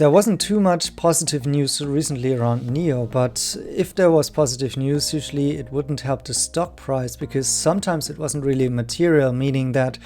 There wasn't too much positive news recently around NIO, but if there was positive news, usually it wouldn't help the stock price because sometimes it wasn't really material, meaning that,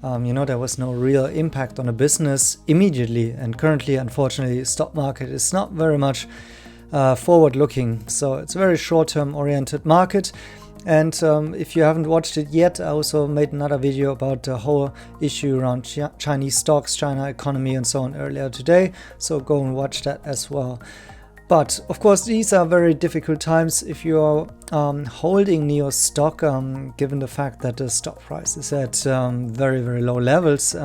there was no real impact on a business immediately. And currently, unfortunately, the stock market is not very much forward-looking. So it's a very short-term oriented market. And if you haven't watched it yet, I also made another video about the whole issue around Chinese stocks, China economy, and so on earlier today. So go and watch that as well. But of course, these are very difficult times if you're holding NIO stock, given the fact that the stock price is at very, very low levels.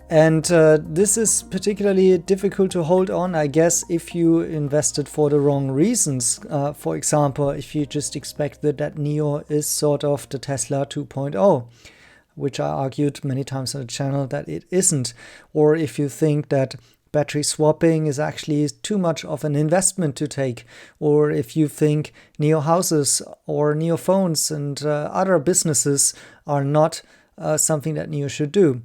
And this is particularly difficult to hold on, I guess, if you invested for the wrong reasons. For example, if you just expected that NIO is sort of the Tesla 2.0, which I argued many times on the channel that it isn't. Or if you think that battery swapping is actually too much of an investment to take. Or if you think NIO houses or NIO phones and other businesses are not something that NIO should do.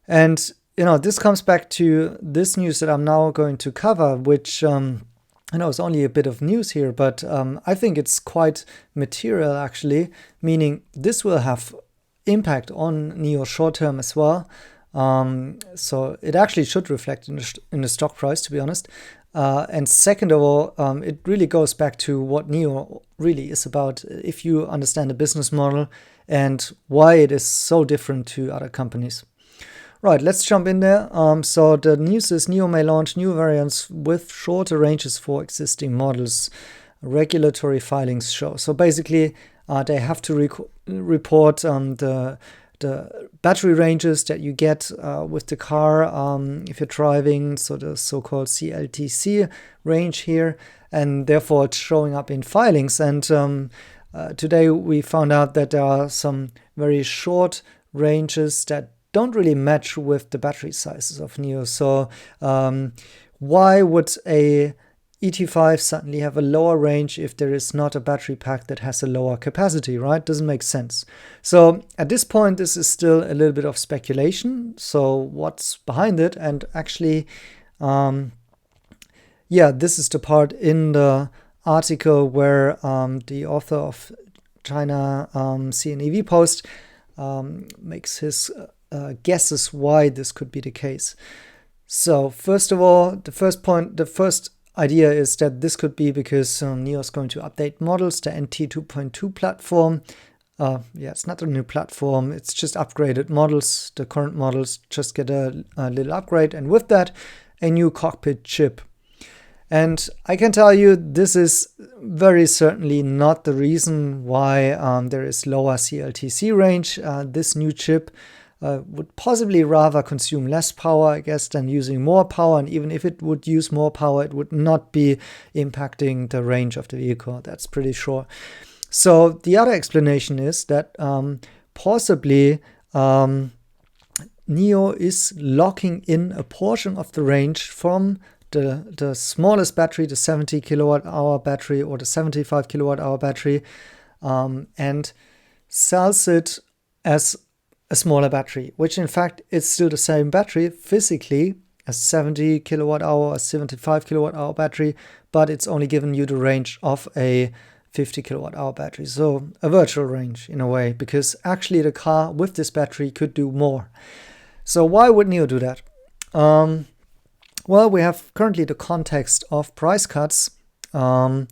And, this comes back to this news that I'm now going to cover, which, is only a bit of news here, but I think it's quite material, actually, meaning this will have impact on NIO short term as well. So it actually should reflect in the stock price, to be honest. And second of all, it really goes back to what NIO really is about, if you understand the business model and why it is so different to other companies. Right, let's jump in there. So the news is NIO may launch new variants with shorter ranges for existing models, regulatory filings show. So basically, they have to report the battery ranges that you get with the car if you're driving, so the so-called CLTC range here, and therefore it's showing up in filings. And today we found out that there are some very short ranges that don't really match with the battery sizes of NIO. So why would a ET5 suddenly have a lower range if there is not a battery pack that has a lower capacity, right? Doesn't make sense. So at this point, this is still a little bit of speculation. So what's behind it? And actually, this is the part in the article where the author of China CNEV Post makes his guesses why this could be the case. So first of all, the first idea is that this could be because NIO is going to update models, the NT 2.2 platform. It's not a new platform, it's just upgraded models. The current models just get a little upgrade, and with that, a new cockpit chip. And I can tell you, this is very certainly not the reason why there is lower CLTC range. This new chip would possibly rather consume less power, I guess, than using more power. And even if it would use more power, it would not be impacting the range of the vehicle. That's pretty sure. So the other explanation is that possibly NIO is locking in a portion of the range from the smallest battery, the 70 kilowatt hour battery or the 75 kilowatt hour battery, and sells it as a smaller battery, which in fact is still the same battery physically, a 70 kilowatt hour or 75 kilowatt hour battery, but it's only given you the range of a 50 kilowatt hour battery. So a virtual range in a way, because actually the car with this battery could do more. So why would NIO do that? Well, we have currently the context of price cuts. So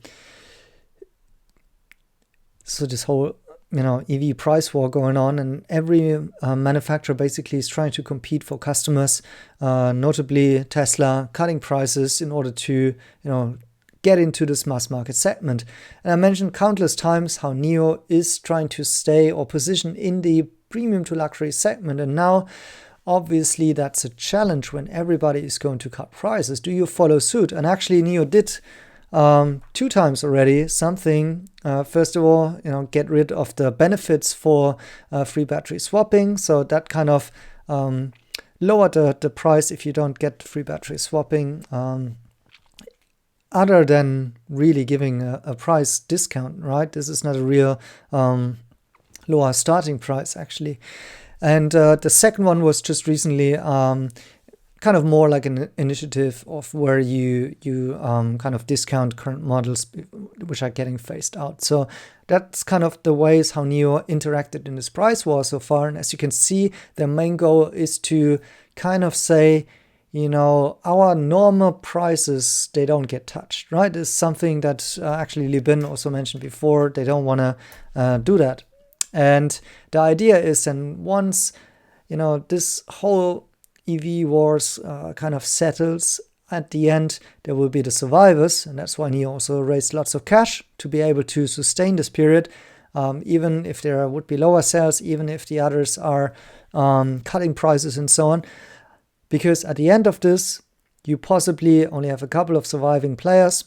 this whole EV price war going on, and every manufacturer basically is trying to compete for customers, notably Tesla cutting prices in order to, get into this mass market segment. And I mentioned countless times how NIO is trying to stay or position in the premium to luxury segment. And now, obviously, that's a challenge when everybody is going to cut prices. Do you follow suit? And actually, NIO did 2 times already something. First of all, get rid of the benefits for free battery swapping. So that kind of lowered the price if you don't get free battery swapping. Other than really giving a price discount, right? This is not a real lower starting price, actually. And the second one was just recently kind of more like an initiative of where you kind of discount current models which are getting phased out. So that's kind of the ways how NIO interacted in this price war so far. And as you can see, their main goal is to kind of say, our normal prices, they don't get touched, right? It's something that actually Li Bin also mentioned before. They don't want to do that. And the idea is then once, this whole EV wars kind of settles, at the end, there will be the survivors. And that's why NIO also raised lots of cash to be able to sustain this period, even if there would be lower sales, even if the others are cutting prices and so on. Because at the end of this, you possibly only have a couple of surviving players,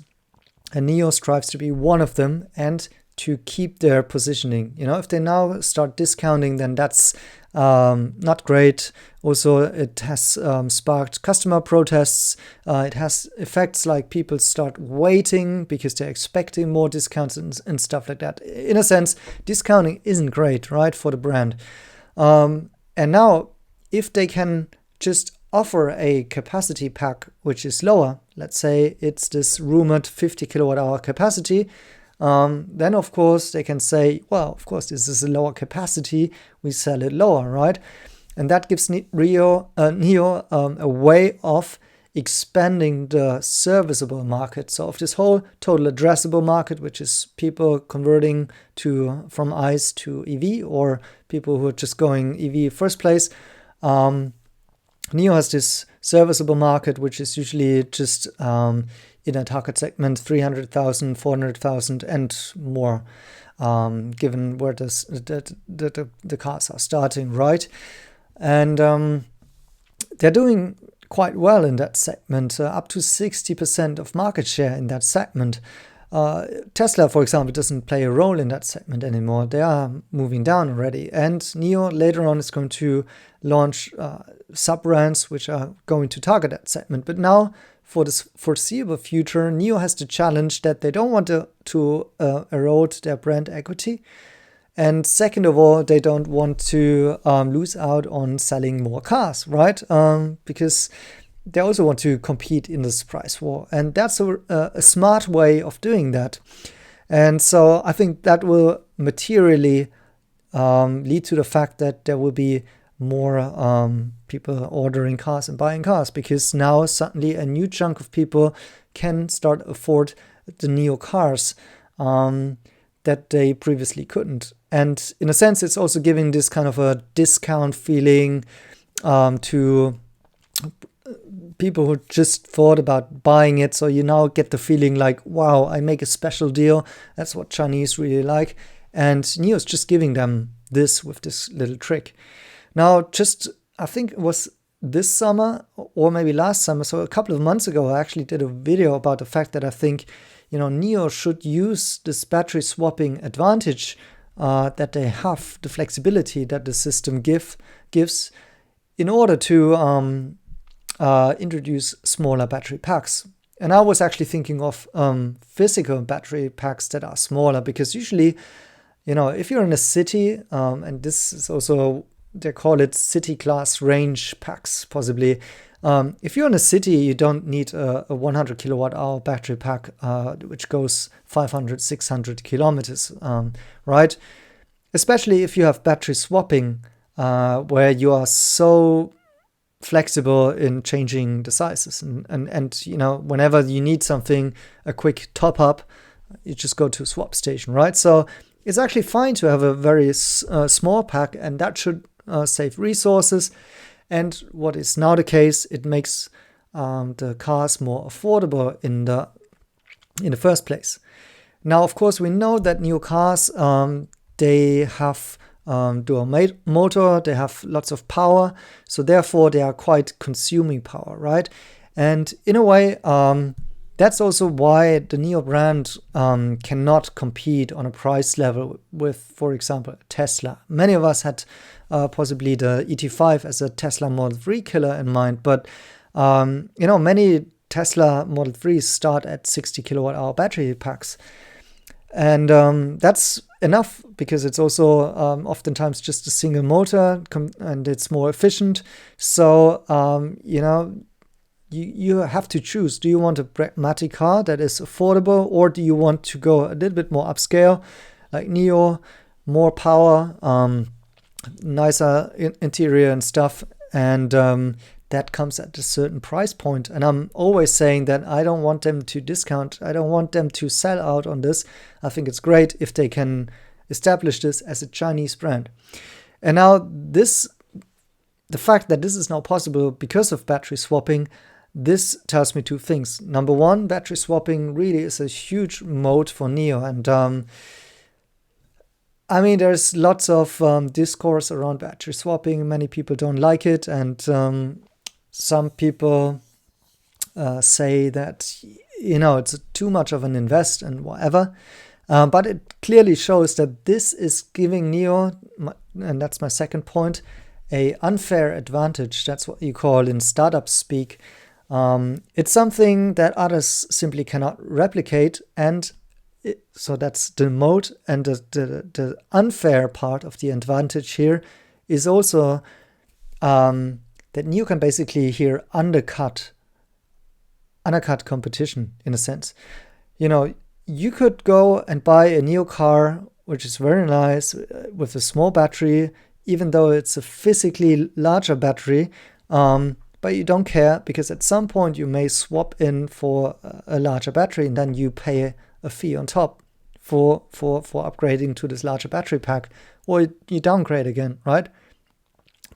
and NIO strives to be one of them and to keep their positioning. If they now start discounting, then that's not great. Also, it has sparked customer protests. It has effects like people start waiting because they're expecting more discounts and stuff like that. In a sense, discounting isn't great, right, for the brand. And now, if they can just offer a capacity pack which is lower, let's say it's this rumored 50 kilowatt hour capacity, then of course they can say, well, of course this is a lower capacity, we sell it lower, right? And that gives NIO a way of expanding the serviceable market. So of this whole total addressable market, which is people converting from ICE to EV, or people who are just going EV first place, NIO has this serviceable market, which is usually just in a target segment 300,000, 400,000 and more, given where the cars are starting, right? And they're doing quite well in that segment, up to 60% of market share in that segment. Tesla, for example, doesn't play a role in that segment anymore. They are moving down already. And NIO later on is going to launch sub-brands which are going to target that segment. But now, for the foreseeable future, NIO has the challenge that they don't want to erode their brand equity. And second of all, they don't want to lose out on selling more cars, right? Because they also want to compete in this price war. And that's a smart way of doing that. And so I think that will materially lead to the fact that there will be more people ordering cars and buying cars, because now suddenly a new chunk of people can start afford the NIO cars that they previously couldn't. And in a sense, it's also giving this kind of a discount feeling to people who just thought about buying it. So you now get the feeling like, wow, I make a special deal. That's what Chinese really like. And NIO is just giving them this with this little trick. Now, I think it was this summer or maybe last summer, so a couple of months ago, I actually did a video about the fact that I think, NIO should use this battery swapping advantage that they have, the flexibility that the system gives in order to introduce smaller battery packs. And I was actually thinking of physical battery packs that are smaller, because usually, if you're in a city, and this is also, they call it city class range packs, possibly. If you're in a city, you don't need a 100 kilowatt hour battery pack, which goes 500, 600 kilometers, right? Especially if you have battery swapping, where you are so flexible in changing the sizes. And whenever you need something, a quick top up, you just go to a swap station, right? So it's actually fine to have a very small pack, and that should save resources. And what is now the case, it makes the cars more affordable in the first place. Now, of course, we know that NIO cars, they have dual motor, they have lots of power, so therefore they are quite consuming power, right? And in a way, that's also why the NIO brand cannot compete on a price level with, for example, Tesla. Many of us had possibly the ET5 as a Tesla Model 3 killer in mind, but many Tesla Model 3s start at 60 kilowatt hour battery packs. And that's enough, because it's also oftentimes just a single motor and it's more efficient. So, you have to choose. Do you want a pragmatic car that is affordable, or do you want to go a little bit more upscale, like NIO, more power, nicer interior and stuff, and that comes at a certain price point. And I'm always saying that I don't want them to discount. I don't want them to sell out on this. I think it's great if they can establish this as a Chinese brand. And now the fact that this is now possible because of battery swapping, this tells me two things. Number one, battery swapping really is a huge moat for NIO. And I mean, there's lots of discourse around battery swapping. Many people don't like it. And some people say that, it's too much of an invest and whatever. But it clearly shows that this is giving NIO, and that's my second point, a unfair advantage. That's what you call in startup speak. It's something that others simply cannot replicate, and so that's the moat. And the unfair part of the advantage here is also that NIO can basically here undercut competition in a sense. You could go and buy a NIO car, which is very nice, with a small battery, even though it's a physically larger battery, but you don't care, because at some point you may swap in for a larger battery, and then you pay a fee on top for upgrading to this larger battery pack, or you downgrade again, right?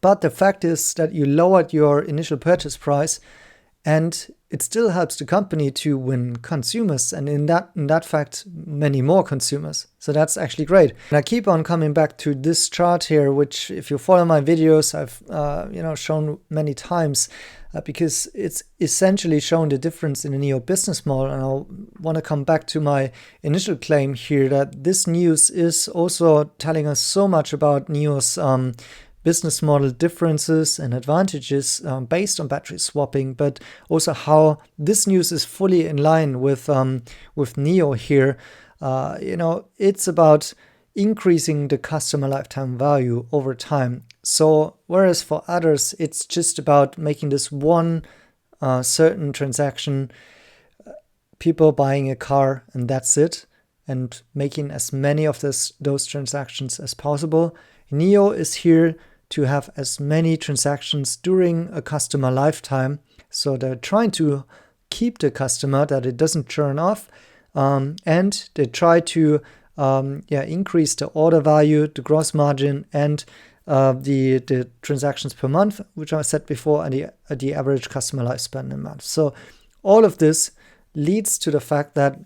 But the fact is that you lowered your initial purchase price, and it still helps the company to win consumers, and in that fact, many more consumers. So that's actually great. And I keep on coming back to this chart here, which, if you follow my videos, I've shown many times, because it's essentially shown the difference in the NIO business model. And I want to come back to my initial claim here that this news is also telling us so much about NIO's business model differences and advantages based on battery swapping, but also how this news is fully in line with NIO here. It's about increasing the customer lifetime value over time. So whereas for others, it's just about making this one certain transaction, people buying a car, and that's it, and making as many of those transactions as possible. NIO is here to have as many transactions during a customer lifetime. So they're trying to keep the customer, that it doesn't churn off, and they try to increase the order value, the gross margin, and the transactions per month, which I said before, and the average customer lifespan in a month. So all of this leads to the fact that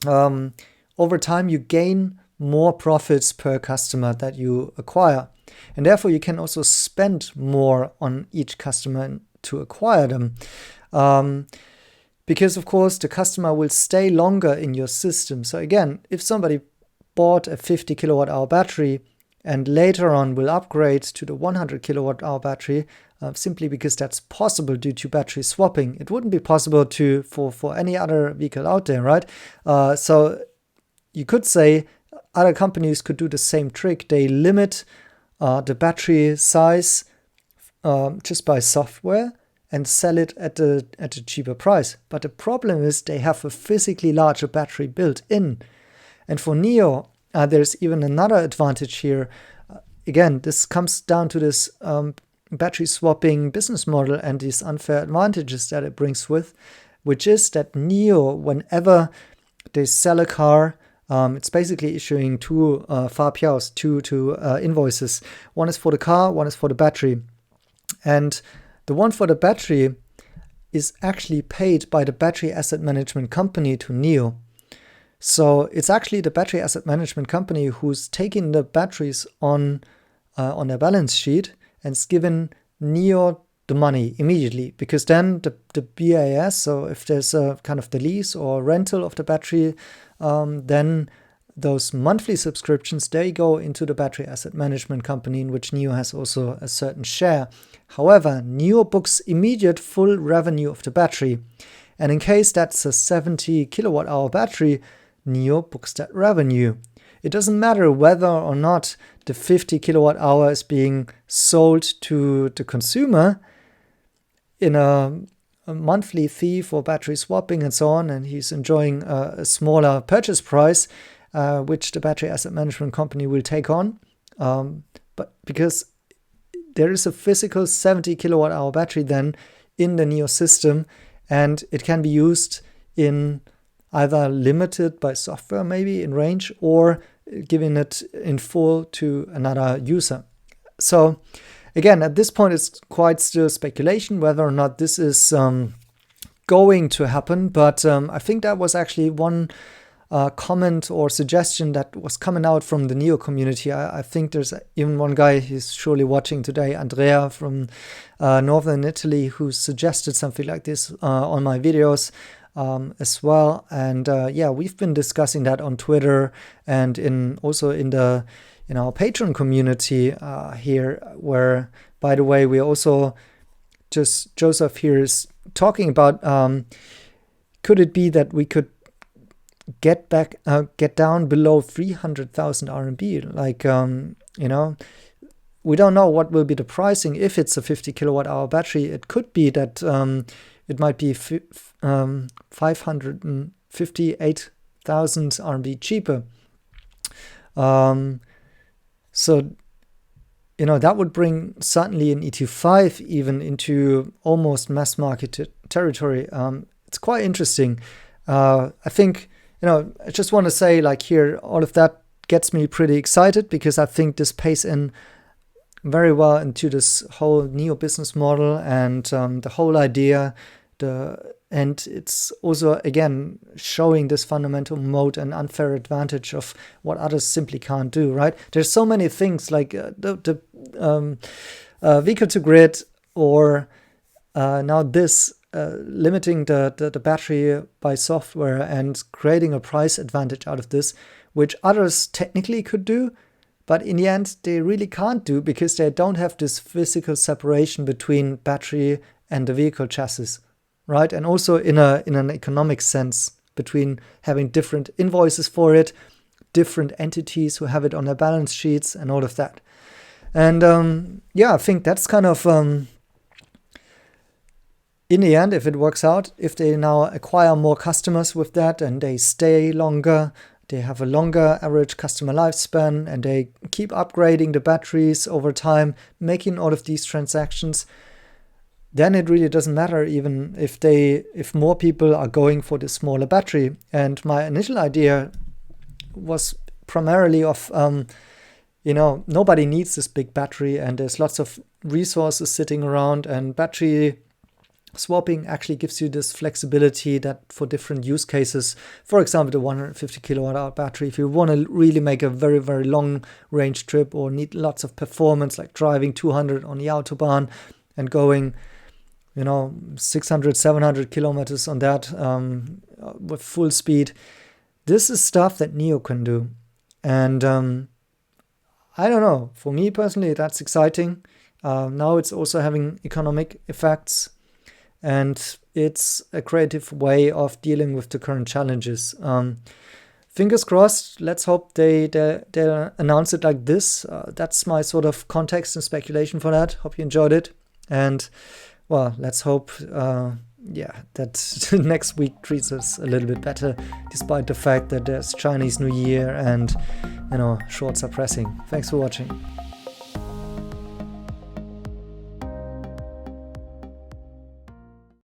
over time you gain more profits per customer that you acquire. And therefore, you can also spend more on each customer to acquire them. Because, of course, the customer will stay longer in your system. So again, if somebody bought a 50 kilowatt hour battery and later on will upgrade to the 100 kilowatt hour battery, simply because that's possible due to battery swapping. It wouldn't be possible for any other vehicle out there, right? So you could say other companies could do the same trick. They limit the battery size just by software and sell it at a cheaper price. But the problem is they have a physically larger battery built in. And for NIO, there's even another advantage here. Again, this comes down to this battery swapping business model and these unfair advantages that it brings with, which is that NIO, whenever they sell a car, it's basically issuing two invoices. One is for the car, one is for the battery. And the one for the battery is actually paid by the battery asset management company to NIO. So it's actually the battery asset management company who's taking the batteries on their balance sheet and is giving NIO the money immediately, because then the BAS, so if there's a kind of the lease or rental of the battery, then those monthly subscriptions, they go into the battery asset management company, in which NIO has also a certain share. However, NIO books immediate full revenue of the battery. And in case that's a 70 kilowatt hour battery, NIO books that revenue. It doesn't matter whether or not the 50 kilowatt hour is being sold to the consumer in a a monthly fee for battery swapping and so on, and he's enjoying a smaller purchase price, which the battery asset management company will take on. But because there is a physical 70 kilowatt hour battery then in the NIO system, and it can be used in either limited by software, maybe in range, or giving it in full to another user. So again, at this point, it's quite still speculation whether or not this is going to happen. But I think that was actually one comment or suggestion that was coming out from the NIO community. I think there's even one guy, he's surely watching today, Andrea from Northern Italy, who suggested something like this on my videos as well. And yeah, we've been discussing that on Twitter and also in our Patreon community here, where, by the way, we also just, Joseph here is talking about, could it be that we could get down below 300,000 RMB? Like, we don't know what will be the pricing. If it's a 50 kilowatt hour battery, it could be that it might be 558,000 RMB cheaper. So, that would bring certainly an ET5 even into almost mass market territory. It's quite interesting. I think, I just want to say, like, here, all of that gets me pretty excited, because I think this pays in very well into this whole NIO business model and the whole idea. And it's also, again, showing this fundamental moat and unfair advantage of what others simply can't do, right? There's so many things like the vehicle to grid, or now this limiting the battery by software and creating a price advantage out of this, which others technically could do, but in the end they really can't do, because they don't have this physical separation between battery and the vehicle chassis, right? And also in an economic sense, between having different invoices for it, different entities who have it on their balance sheets and all of that. And yeah, I think that's kind of in the end, if it works out, if they now acquire more customers with that and they stay longer, they have a longer average customer lifespan, and they keep upgrading the batteries over time, making all of these transactions, then it really doesn't matter even if more people are going for the smaller battery. And my initial idea was primarily of, nobody needs this big battery, and there's lots of resources sitting around, and battery swapping actually gives you this flexibility that for different use cases, for example, the 150 kilowatt hour battery, if you want to really make a very, very long range trip or need lots of performance, like driving 200 on the Autobahn and going, 600, 700 kilometers on that with full speed. This is stuff that NIO can do. And I don't know, for me personally, that's exciting. Now it's also having economic effects. And it's a creative way of dealing with the current challenges. Fingers crossed. Let's hope they announce it like this. That's my sort of context and speculation for that. Hope you enjoyed it. And, well, let's hope, that next week treats us a little bit better, despite the fact that there's Chinese New Year and, shorts are pressing. Thanks for watching.